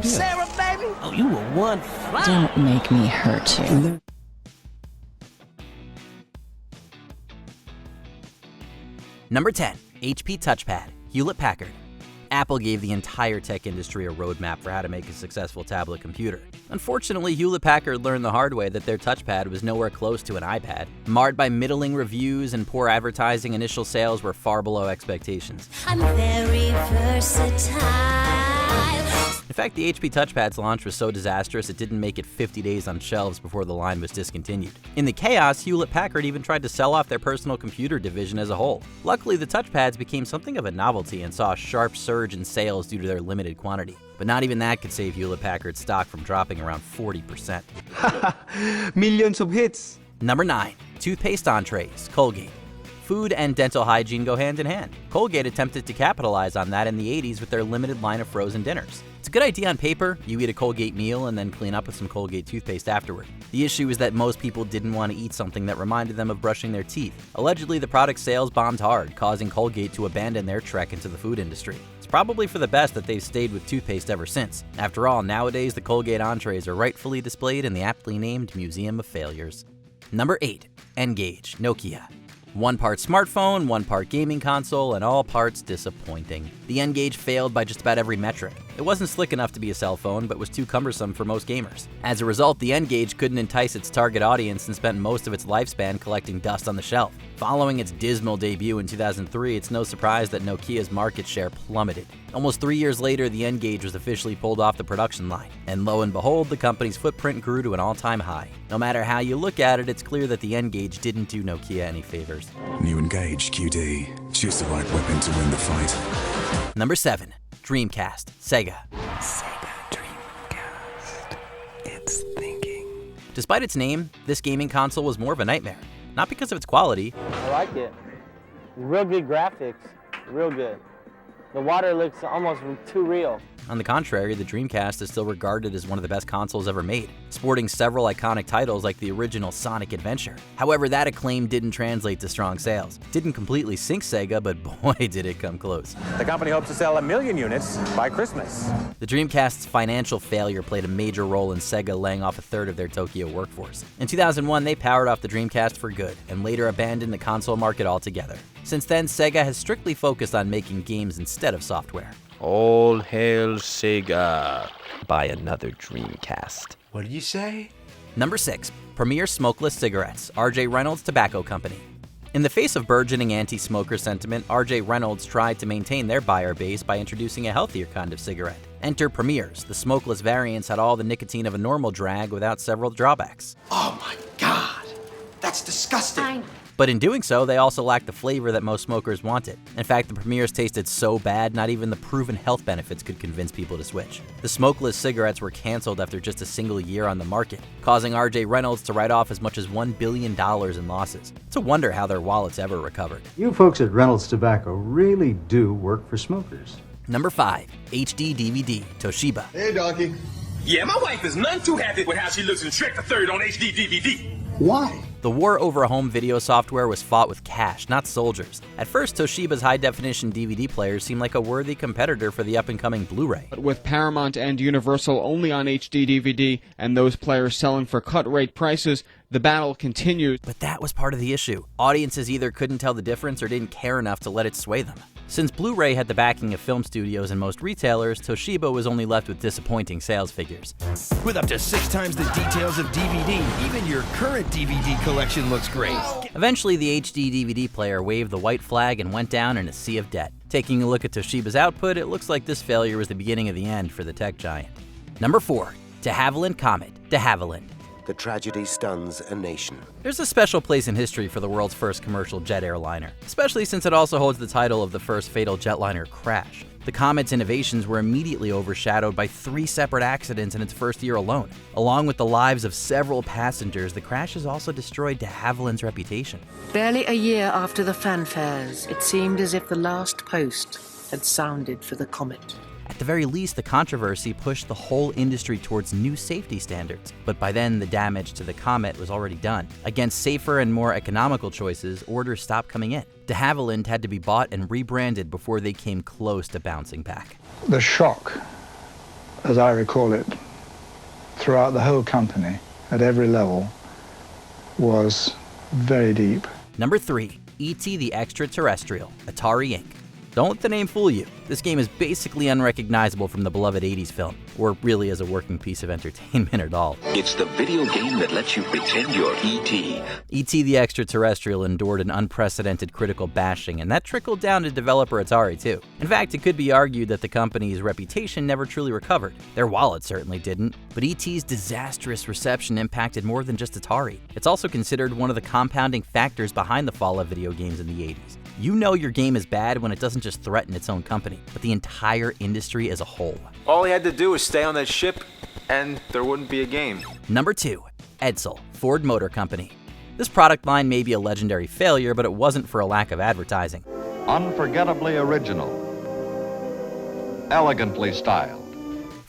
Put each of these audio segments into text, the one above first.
Sarah, baby. Oh, you were one fly. Don't make me hurt you. Number 10, HP TouchPad, Hewlett-Packard. Apple gave the entire tech industry a roadmap for how to make a successful tablet computer. Unfortunately, Hewlett-Packard learned the hard way that their touchpad was nowhere close to an iPad. Marred by middling reviews and poor advertising, initial sales were far below expectations. I'm very versatile. In fact, the HP TouchPad's launch was so disastrous it didn't make it 50 days on shelves before the line was discontinued. In the chaos, Hewlett-Packard even tried to sell off their personal computer division as a whole. Luckily, the touchpads became something of a novelty and saw a sharp surge in sales due to their limited quantity. But not even that could save Hewlett-Packard's stock from dropping around 40%. Millions of hits. Number 9, toothpaste entrees, Colgate. Food and dental hygiene go hand in hand. Colgate attempted to capitalize on that in the 80s with their limited line of frozen dinners. It's a good idea on paper. You eat a Colgate meal and then clean up with some Colgate toothpaste afterward. The issue is that most people didn't want to eat something that reminded them of brushing their teeth. Allegedly, the product's sales bombed hard, causing Colgate to abandon their trek into the food industry. It's probably for the best that they've stayed with toothpaste ever since. After all, nowadays the Colgate entrees are rightfully displayed in the aptly named Museum of Failures. Number 8, N-Gage, Nokia. One part smartphone, one part gaming console, and all parts disappointing. The N-Gage failed by just about every metric. It wasn't slick enough to be a cell phone, but was too cumbersome for most gamers. As a result, the N-Gage couldn't entice its target audience and spent most of its lifespan collecting dust on the shelf. Following its dismal debut in 2003, it's no surprise that Nokia's market share plummeted. Almost 3 years later, the N-Gage was officially pulled off the production line, and lo and behold, the company's footprint grew to an all-time high. No matter how you look at it, it's clear that the N-Gage didn't do Nokia any favors. New N-Gage QD. Choose the right weapon to win the fight. Number 7, Dreamcast, Sega. Sega Dreamcast. It's thinking. Despite its name, this gaming console was more of a nightmare. Not because of its quality. I like it. Real good graphics. Real good. The water looks almost too real. On the contrary, the Dreamcast is still regarded as one of the best consoles ever made, sporting several iconic titles like the original Sonic Adventure. However, that acclaim didn't translate to strong sales. Didn't completely sink Sega, but boy did it come close. The company hopes to sell 1 million units by Christmas. The Dreamcast's financial failure played a major role in Sega laying off a third of their Tokyo workforce. In 2001, they powered off the Dreamcast for good, and later abandoned the console market altogether. Since then, Sega has strictly focused on making games instead of software. All hail Sega. Buy another Dreamcast. What did you say? Number 6, Premier Smokeless Cigarettes, R.J. Reynolds Tobacco Company. In the face of burgeoning anti-smoker sentiment, R.J. Reynolds tried to maintain their buyer base by introducing a healthier kind of cigarette. Enter Premiers. The smokeless variants had all the nicotine of a normal drag without several drawbacks. Oh my God. That's disgusting. But in doing so, they also lacked the flavor that most smokers wanted. In fact, the Premiers tasted so bad, not even the proven health benefits could convince people to switch. The smokeless cigarettes were canceled after just a single year on the market, causing R.J. Reynolds to write off as much as $1 billion in losses. It's a wonder how their wallets ever recovered. You folks at Reynolds Tobacco really do work for smokers. Number 5, HD DVD, Toshiba. Hey, donkey. Yeah, my wife is none too happy with how she looks in Shrek the Third on HD DVD. Why? The war over home video software was fought with cash, not soldiers. At first, Toshiba's high-definition DVD players seemed like a worthy competitor for the up-and-coming Blu-ray. But with Paramount and Universal only on HD DVD, and those players selling for cut-rate prices, the battle continued. But that was part of the issue. Audiences either couldn't tell the difference or didn't care enough to let it sway them. Since Blu-ray had the backing of film studios and most retailers, Toshiba was only left with disappointing sales figures. With up to 6 times the details of DVD, even your current DVD collection looks great. Eventually, the HD DVD player waved the white flag and went down in a sea of debt. Taking a look at Toshiba's output, it looks like this failure was the beginning of the end for the tech giant. Number 4, de Havilland Comet, de Havilland. The tragedy stuns a nation. There's a special place in history for the world's first commercial jet airliner, especially since it also holds the title of the first fatal jetliner crash. The Comet's innovations were immediately overshadowed by 3 separate accidents in its first year alone. Along with the lives of several passengers, the crash has also destroyed de Havilland's reputation. Barely a year after the fanfares, it seemed as if the last post had sounded for the Comet. At the very least, the controversy pushed the whole industry towards new safety standards. But by then, the damage to the Comet was already done. Against safer and more economical choices, orders stopped coming in. De Havilland had to be bought and rebranded before they came close to bouncing back. The shock as I recall it, throughout the whole company, at every level, was very deep. Number 3, E.T. the Extraterrestrial, Atari Inc. Don't let the name fool you. This game is basically unrecognizable from the beloved 80s film, or really as a working piece of entertainment at all. It's the video game that lets you pretend you're E.T. E.T. the Extraterrestrial endured an unprecedented critical bashing, and that trickled down to developer Atari too. In fact, it could be argued that the company's reputation never truly recovered. Their wallet certainly didn't, but E.T.'s disastrous reception impacted more than just Atari. It's also considered one of the compounding factors behind the fall of video games in the 80s. You know your game is bad when it doesn't just threaten its own company, but the entire industry as a whole. All he had to do was stay on that ship, and there wouldn't be a game. Number 2, Edsel, Ford Motor Company. This product line may be a legendary failure, but it wasn't for a lack of advertising. Unforgettably original. Elegantly styled.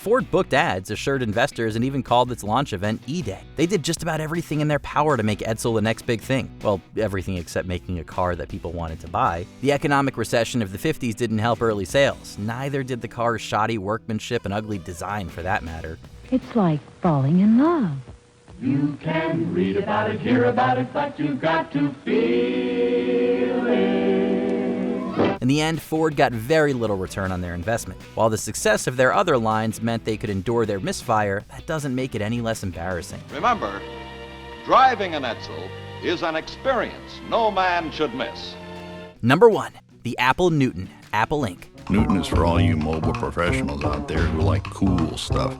Ford booked ads, assured investors, and even called its launch event E-Day. They did just about everything in their power to make Edsel the next big thing. Well, everything except making a car that people wanted to buy. The economic recession of the 50s didn't help early sales. Neither did the car's shoddy workmanship and ugly design, for that matter. It's like falling in love. You can read about it, hear about it, but you've got to feel it. In the end, Ford got very little return on their investment. While the success of their other lines meant they could endure their misfire, that doesn't make it any less embarrassing. Remember, driving an Edsel is an experience no man should miss. Number 1, the Apple Newton, Apple Inc. Newton is for all you mobile professionals out there who like cool stuff.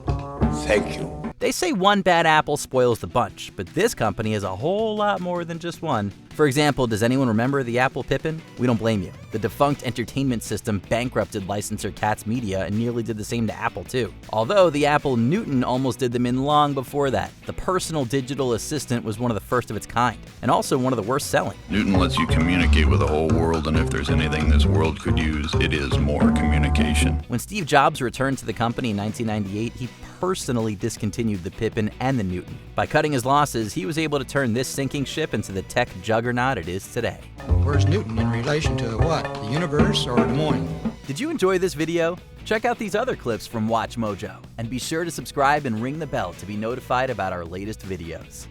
Thank you. They say one bad apple spoils the bunch, but this company is a whole lot more than just one. For example, does anyone remember the Apple Pippin? We don't blame you. The defunct entertainment system bankrupted licensor Katz Media and nearly did the same to Apple too. Although the Apple Newton almost did them in long before that. The personal digital assistant was one of the first of its kind, and also one of the worst selling. Newton lets you communicate with the whole world, and if there's anything this world could use, it is more communication. When Steve Jobs returned to the company in 1998, he personally discontinued the Pippin and the Newton. By cutting his losses, he was able to turn this sinking ship into the tech juggernaut it is today. Where's Newton in relation to what? The universe or Des Moines? Did you enjoy this video? Check out these other clips from GetMojo, and be sure to subscribe and ring the bell to be notified about our latest videos.